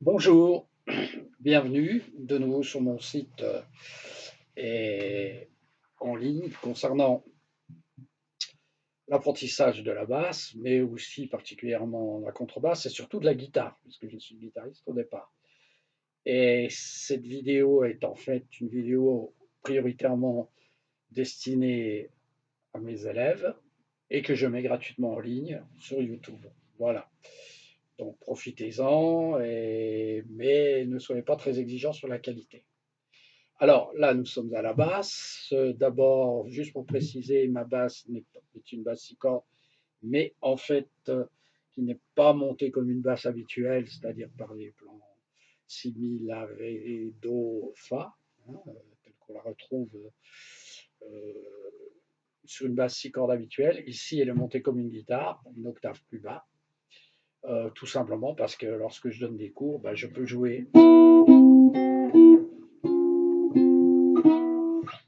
Bonjour, bienvenue de nouveau sur mon site et en ligne concernant l'apprentissage de la basse, mais aussi particulièrement la contrebasse et surtout de la guitare, puisque je suis guitariste au départ. Et cette vidéo est en fait une vidéo prioritairement destinée à mes élèves et que je mets gratuitement en ligne sur YouTube. Voilà. Donc profitez-en, mais ne soyez pas très exigeants sur la qualité. Alors là, nous sommes à la basse. D'abord, juste pour préciser, ma basse est une basse 6 cordes, mais en fait, qui n'est pas montée comme une basse habituelle, c'est-à-dire par les plans si, mi, la, ré, do, fa, hein, telle qu'on la retrouve euh, sur une basse 6 cordes habituelle. Ici, elle est montée comme une guitare, une octave plus bas, tout simplement parce que lorsque je donne des cours, ben, je peux jouer.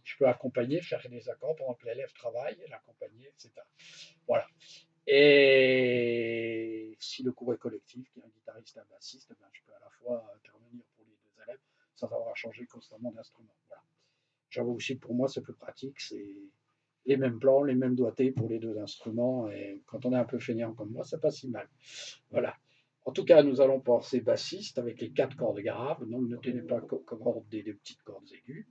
Je peux accompagner, faire des accords pendant que l'élève travaille, l'accompagner, etc. Voilà. Et si le cours est collectif, qu'il y a un guitariste et un bassiste, ben, je peux à la fois intervenir pour les deux élèves sans avoir à changer constamment d'instrument. Voilà. J'avoue aussi que pour moi, c'est plus pratique. C'est les mêmes plans, les mêmes doigtés pour les deux instruments. Et quand on est un peu feignant comme moi, c'est pas si mal. Voilà. En tout cas, nous allons penser bassiste avec les 4 cordes graves. Donc, ne tenez pas compte des petites cordes aiguës.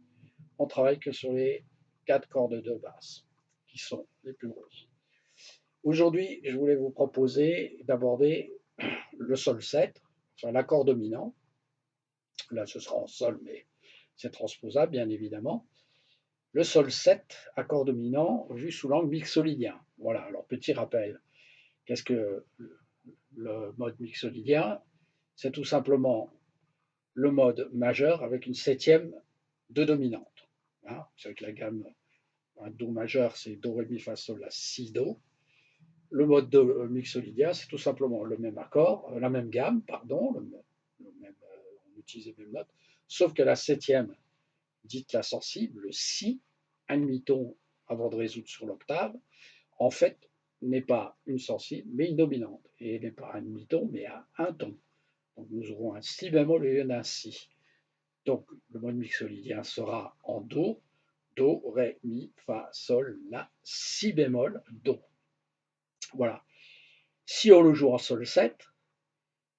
On travaille que sur les 4 cordes de basse, qui sont les plus grosses. Aujourd'hui, je voulais vous proposer d'aborder le sol 7, enfin l'accord dominant. Là, ce sera en sol, mais c'est transposable, bien évidemment. Le sol 7, accord dominant, vu sous l'angle mixolydien. Voilà, alors petit rappel. Qu'est-ce que le mode mixolydien? C'est tout simplement le mode majeur avec une septième de dominante. Hein, c'est avec la gamme un Do majeur, c'est Do, Ré, Mi, Fa, Sol, La, Si, Do. Le mode de mixolydien, c'est tout simplement le même accord, la même gamme, pardon, on utilise les mêmes notes, sauf que la septième, dite la sensible, le Si, un demi-ton avant de résoudre sur l'octave, en fait, n'est pas une sensible, mais une dominante. Et n'est pas un demi-ton, mais un ton. Donc nous aurons un Si bémol au lieu d'un Si. Donc le mode mixolydien sera en Do, Do, Ré, Mi, Fa, Sol, La, Si bémol, Do. Voilà. Si on le joue en Sol 7,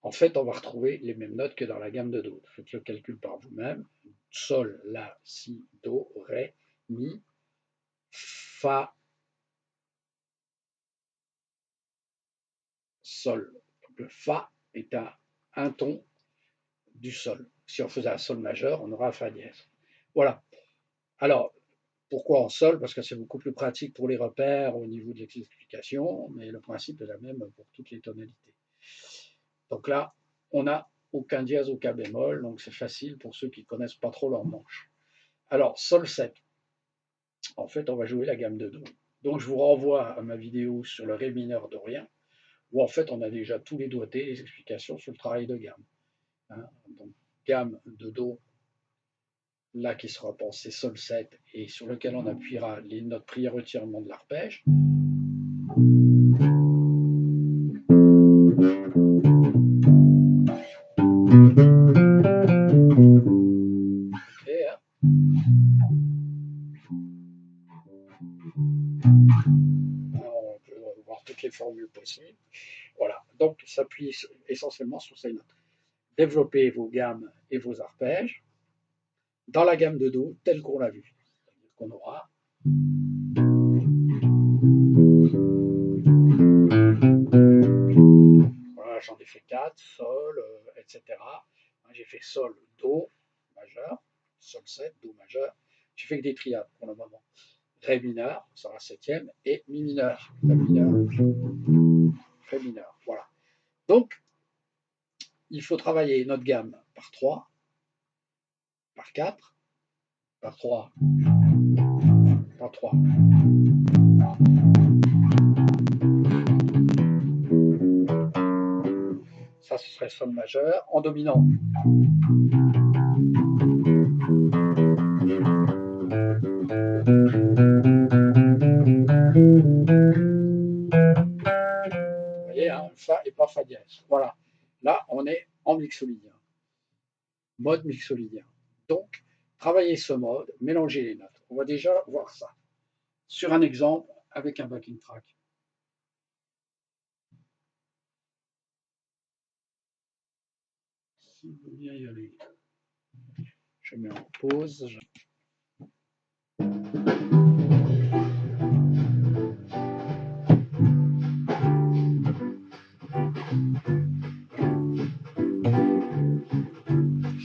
en fait, on va retrouver les mêmes notes que dans la gamme de Do. Faites le calcul par vous-même. Sol, La, Si, Do, Ré, Mi, Fa, Sol. Donc le Fa est un ton du Sol. Si on faisait un Sol majeur, on aura un Fa dièse. Voilà. Alors, pourquoi en Sol? Parce que c'est beaucoup plus pratique pour les repères au niveau de l'explication, mais le principe est le même pour toutes les tonalités. Donc là, on n'a aucun dièse, aucun bémol, donc c'est facile pour ceux qui ne connaissent pas trop leur manche. Alors, Sol 7, en fait, on va jouer la gamme de Do. Donc, je vous renvoie à ma vidéo sur le Ré mineur dorien, où en fait, on a déjà tous les doigtés, les explications sur le travail de gamme. Hein, donc, gamme de Do, là qui sera pensé Sol 7, et sur lequel on appuiera les notes prioritairement de l'arpège. On peut voir toutes les formules possibles. Voilà, donc s'appuie essentiellement sur ces notes. Développez vos gammes et vos arpèges dans la gamme de Do telle qu'on l'a vu. C'est-à-dire qu'on aura voilà, j'en ai fait 4, Sol, etc. J'ai fait Sol, Do majeur, Sol 7, Do majeur. J'ai fait que des triades pour le moment. Ré mineur, ça sera septième, et Mi mineur, Ré mineur, Ré mineur. Voilà. Donc, il faut travailler notre gamme par 3, par 4, par 3, par 3. Ça, ce serait Sol majeur en dominant. Vous voyez, hein, Fa et pas Fa dièse. Voilà. Là, on est en mixolydien. mode mixolydien. Donc, travailler ce mode, mélanger les notes. On va déjà voir ça sur un exemple avec un backing track. Si vous voulez bien y aller, je mets en pause.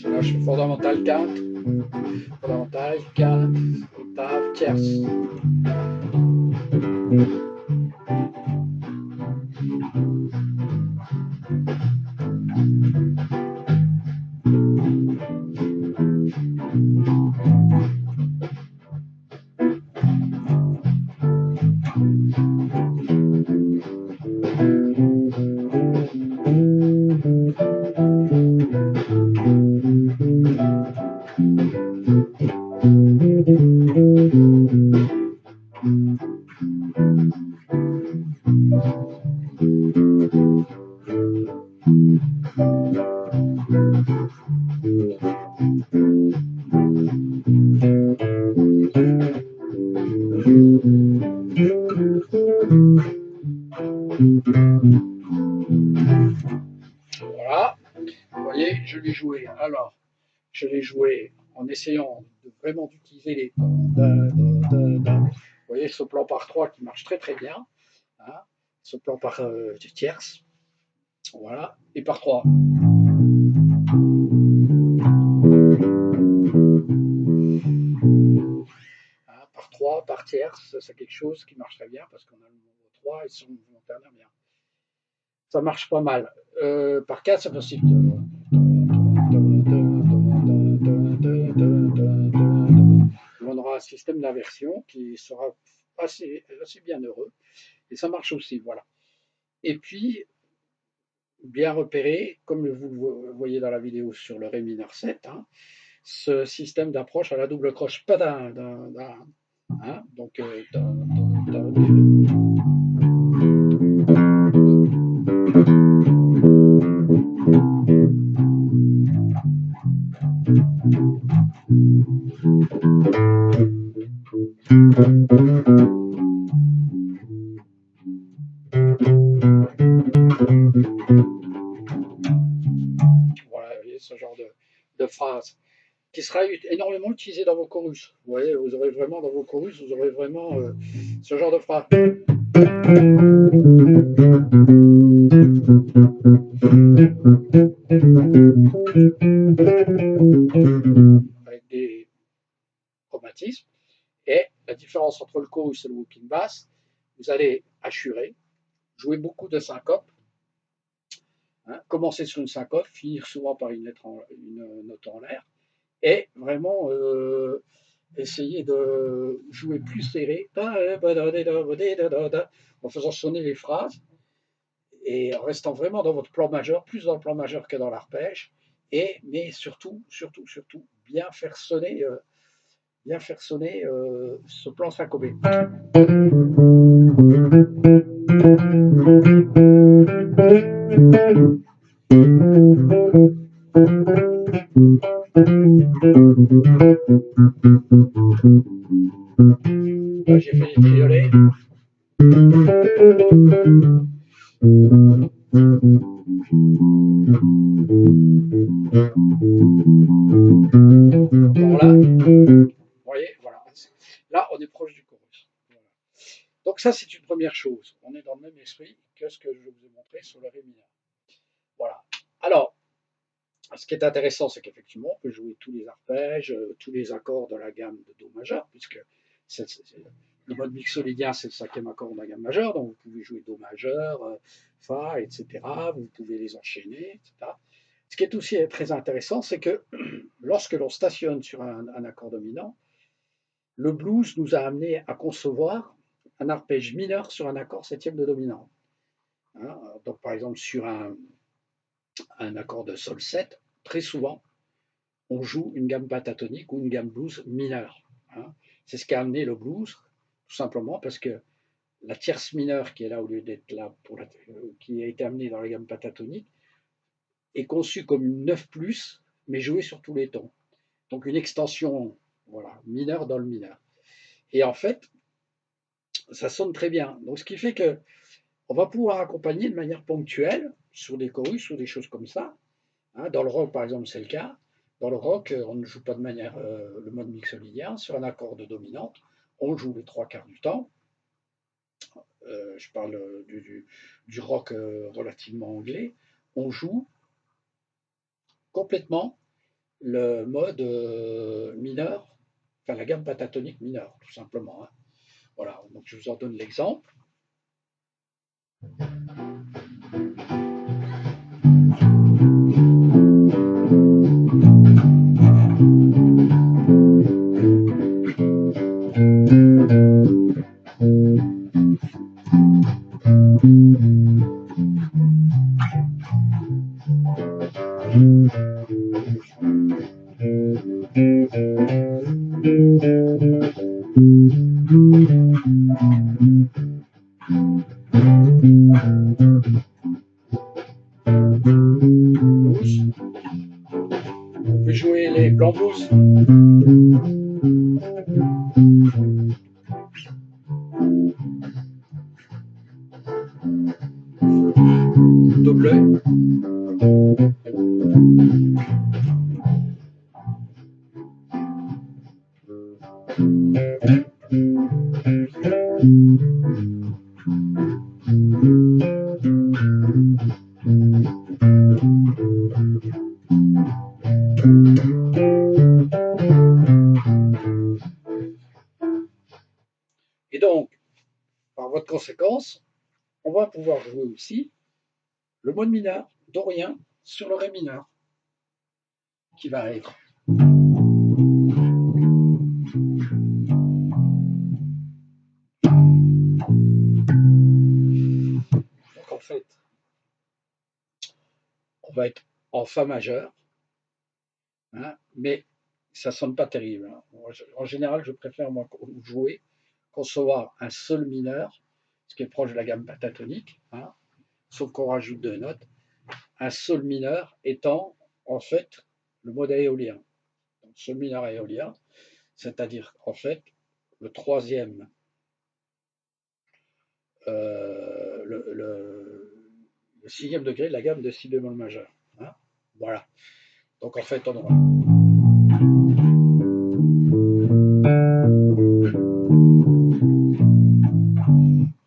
Là, je fais fondamental 4, fondamental 4, octave, tierce. Voilà, vous voyez, je l'ai joué. Alors, je l'ai joué en essayant de vraiment d'utiliser les. Vous voyez ce plan par 3 qui marche très très bien. Hein, ce plan par tierce. Voilà, et par 3. Hein, par 3, par tierce, c'est quelque chose qui marche très bien parce qu'on a le numéro 3 et son mouvement ternaire bien. Ça marche pas mal. Par 4, c'est possible. On aura un système d'inversion qui sera assez bien heureux. Et ça marche aussi, voilà. Et puis, bien repéré, comme vous le voyez dans la vidéo sur le Ré mineur 7, hein, ce système d'approche à la double croche. Hein, donc, voilà, vous voyez, ce genre de phrase qui sera énormément utilisé dans vos chorus. Vous voyez, vous aurez vraiment dans vos chorus, vous aurez vraiment ce genre de phrase. Avec des chromatismes. Et la différence entre le chorus et le walking bass, vous allez assurer, jouer beaucoup de syncopes, hein, commencer sur une syncope, finir souvent par une note en l'air, et vraiment essayer de jouer plus serré en faisant sonner les phrases et en restant vraiment dans votre plan majeur, plus dans le plan majeur que dans l'arpège, mais surtout, bien faire sonner ce plan syncopé. Là, j'ai fait les triolets. Bon, là, vous voyez, voilà. Là, on est proche du chorus. Voilà. Donc ça, c'est une première chose. On est dans le même esprit que ce que je vous ai montré sur le Ré mineur. Voilà. Alors, ce qui est intéressant, c'est qu'effectivement, on peut jouer tous les arpèges, tous les accords de la gamme de Do majeur, puisque le mode mixolydien, c'est le cinquième accord de la gamme majeure, donc vous pouvez jouer Do majeur, Fa, etc. Vous pouvez les enchaîner, etc. Ce qui est aussi très intéressant, c'est que lorsque l'on stationne sur un accord dominant, le blues nous a amené à concevoir un arpège mineur sur un accord septième de dominant. Hein, donc par exemple sur un accord de sol 7, très souvent, on joue une gamme pentatonique ou une gamme blues mineure. Hein. C'est ce qui a amené le blues, tout simplement parce que la tierce mineure qui est là au lieu d'être là, qui a été amenée dans la gamme pentatonique, est conçue comme une 9+, mais joué sur tous les tons. Donc une extension, voilà, mineur dans le mineur. Et en fait, ça sonne très bien. Donc ce qui fait que on va pouvoir accompagner de manière ponctuelle sur des chorus ou des choses comme ça. Hein, dans le rock, par exemple, c'est le cas. Dans le rock, on ne joue pas de manière le mode mixolydien sur un accord de dominante. On joue les trois quarts du temps. Je parle du rock relativement anglais. On joue complètement le mode mineur, enfin la gamme pentatonique mineure, tout simplement. Hein. Voilà, donc je vous en donne l'exemple. Blues. On peut jouer les blancs blues. Double. Et donc, par voie de conséquence, on va pouvoir jouer aussi le mode mineur, dorien, sur le ré mineur, qui va être. Donc en fait, on va être en fa majeur, hein, mais ça sonne pas terrible. Hein. En général, je préfère moi jouer, concevoir un sol mineur, ce qui est proche de la gamme pentatonique, hein, sauf qu'on rajoute deux notes. Un sol mineur étant en fait le mode éolien. Donc sol mineur éolien, c'est-à-dire en fait le troisième, le sixième degré de la gamme de si bémol majeur. Hein. Voilà. Donc en fait, on aura.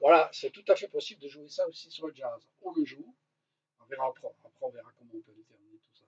Voilà, c'est tout à fait possible de jouer ça aussi sur le jazz. On le joue, on verra après on verra comment on peut déterminer tout ça.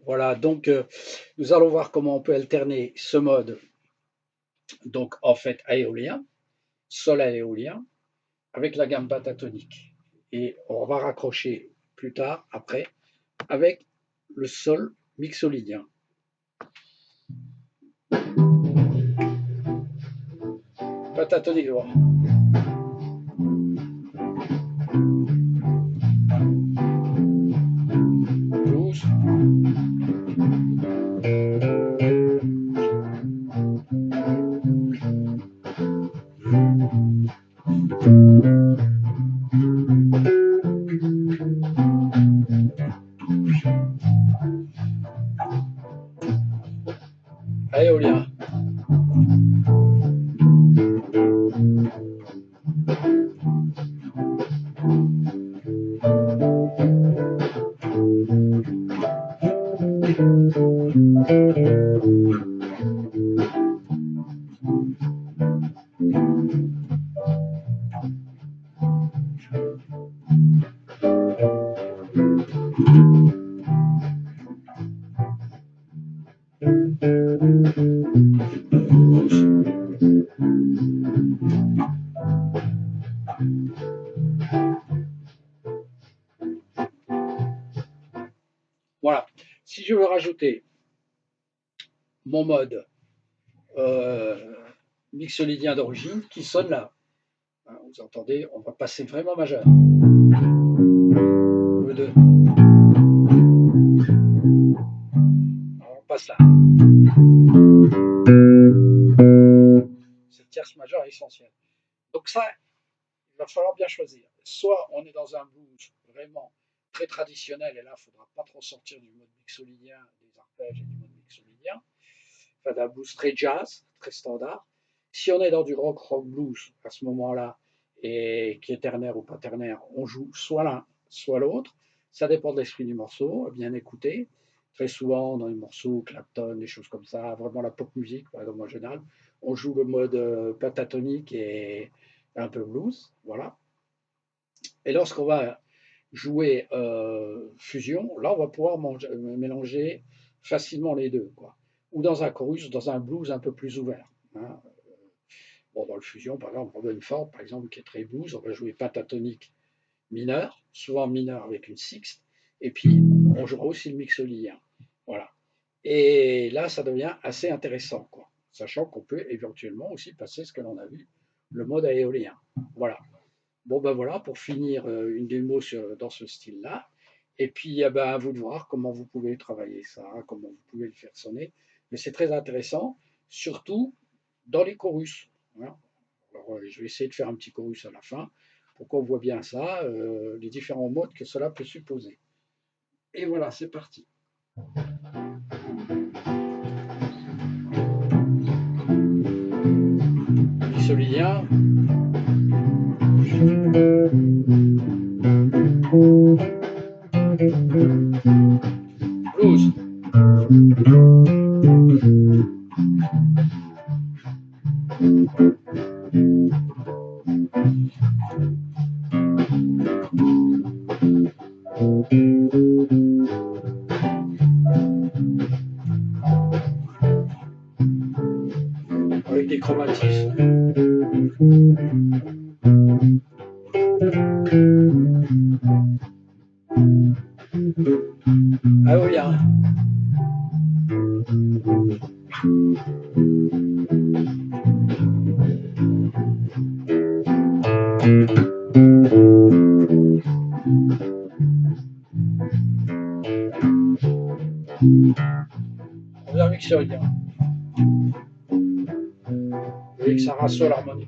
Voilà, donc nous allons voir comment on peut alterner ce mode, donc en fait à éolien, sol à éolien, avec la gamme pentatonique. Et on va raccrocher plus tard, après, avec le sol mixolydien. Pentatonique droit. Blues. Éolien. Si je veux rajouter mon mode mixolydien d'origine qui sonne là, hein, vous entendez, on va passer vraiment majeur. Le 2. Alors on passe là. Cette tierce majeure est essentielle. Donc ça, il va falloir bien choisir. Soit on est dans un blues vraiment très traditionnel, et là, il ne faudra pas trop sortir du mode mixolydien, des arpèges et du mode mixolydien, enfin d'un blues très jazz, très standard. Si on est dans du rock blues à ce moment-là, et qui est ternaire ou pas ternaire, on joue soit l'un, soit l'autre. Ça dépend de l'esprit du morceau, bien écouter. Très souvent, dans les morceaux, Clapton, des choses comme ça, vraiment la pop musique, par exemple, en général, on joue le mode pentatonique et un peu blues, voilà. Et lorsqu'on va jouer fusion, là, on va pouvoir mélanger facilement les deux, quoi. Ou dans un chorus, dans un blues un peu plus ouvert, hein. Bon, dans le fusion, par exemple, Robin Ford, par exemple, qui est très blues, on va jouer pentatonique mineur, souvent mineur avec une sixte, et puis on jouera aussi le mixolydien. Voilà. Et là, ça devient assez intéressant, quoi. Sachant qu'on peut éventuellement aussi passer ce que l'on a vu, le mode aéolien. Voilà. Bon, ben voilà, pour finir une démo dans ce style-là. Et puis, eh ben, à vous de voir comment vous pouvez travailler ça, comment vous pouvez le faire sonner. Mais c'est très intéressant, surtout dans les chorus, hein. Alors, je vais essayer de faire un petit chorus à la fin pour qu'on voit bien ça, les différents modes que cela peut supposer. Et voilà, c'est parti. Mixolydien. Blues. Avec des chromatismes. Ah oui, hein. On vient mixolydien. Vous voyez que ça rassure l'harmonie.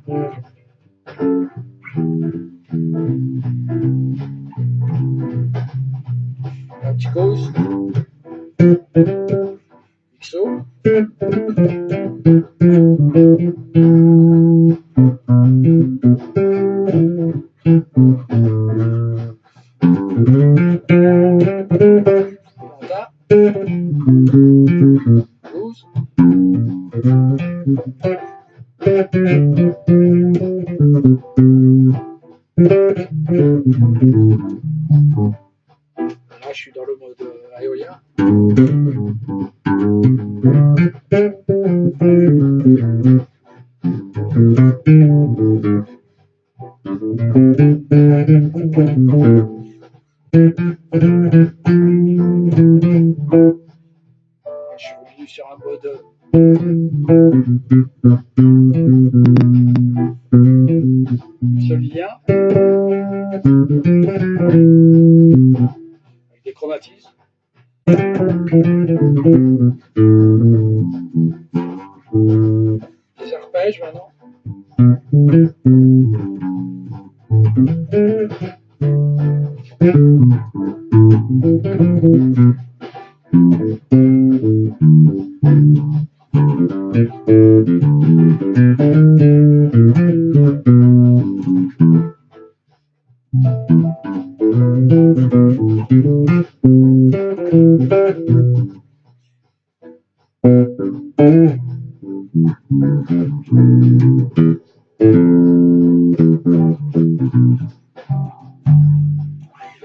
Un petit chorus. Mixo. Penta. Blues. Là, je suis dans le mode aéolien. Je suis revenu sur un mode mixolydien avec des chromatismes. Des arpèges maintenant.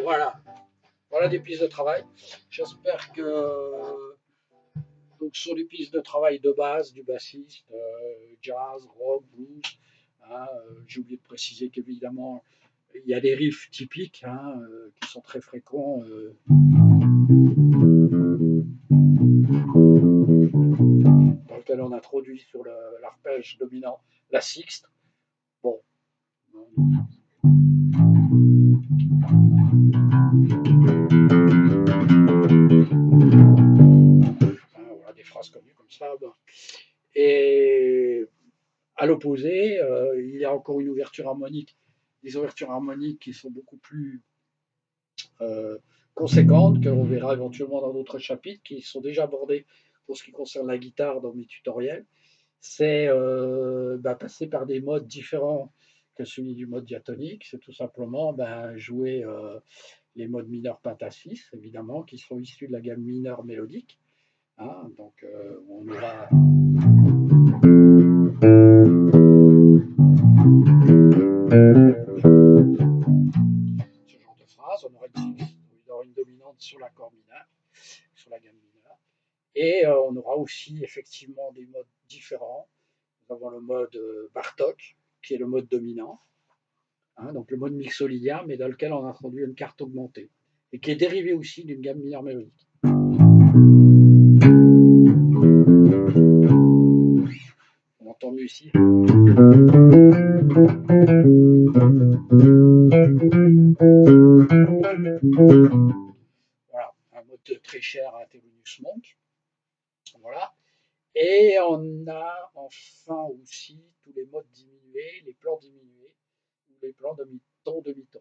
Voilà. Voilà des pistes de travail. J'espère que donc sur les pistes de travail de base du bassiste, jazz, rock, blues, hein, j'ai oublié de préciser qu'évidemment il y a des riffs typiques, hein, qui sont très fréquents. lequel on introduit sur l'arpège dominant la sixte. Bon. Voilà, des phrases connues comme ça. Bon. Et à l'opposé, il y a encore une ouverture harmonique, des ouvertures harmoniques qui sont beaucoup plus conséquentes, que l'on verra éventuellement dans d'autres chapitres, qui sont déjà abordés pour ce qui concerne la guitare dans mes tutoriels. C'est passer par des modes différents que celui du mode diatonique. C'est tout simplement jouer les modes mineurs pentatsis, évidemment, qui sont issus de la gamme mineure mélodique. Hein, donc on aura ce genre de phrase, on aura une dominante sur l'accord mineur, sur la gamme mineure, et on aura aussi effectivement des modes différents. Nous avons le mode Bartók, qui est le mode dominant, hein, donc le mode mixolydien, mais dans lequel on introduit une carte augmentée, et qui est dérivé aussi d'une gamme mineure mélodique. On entend mieux ici. Voilà, un mode très cher à Thelonious Monk. Voilà. Et on a enfin aussi tous les modes diminués, les plans diminués, ou les plans demi-ton, demi-ton.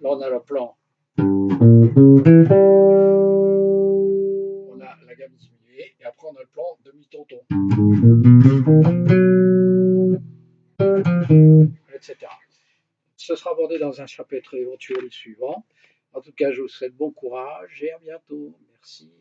Là, on a le plan. On a la gamme diminuée, et après, on a le plan demi-ton-ton. Etc. Ce sera abordé dans un chapitre éventuel suivant. En tout cas, je vous souhaite bon courage et à bientôt. Merci.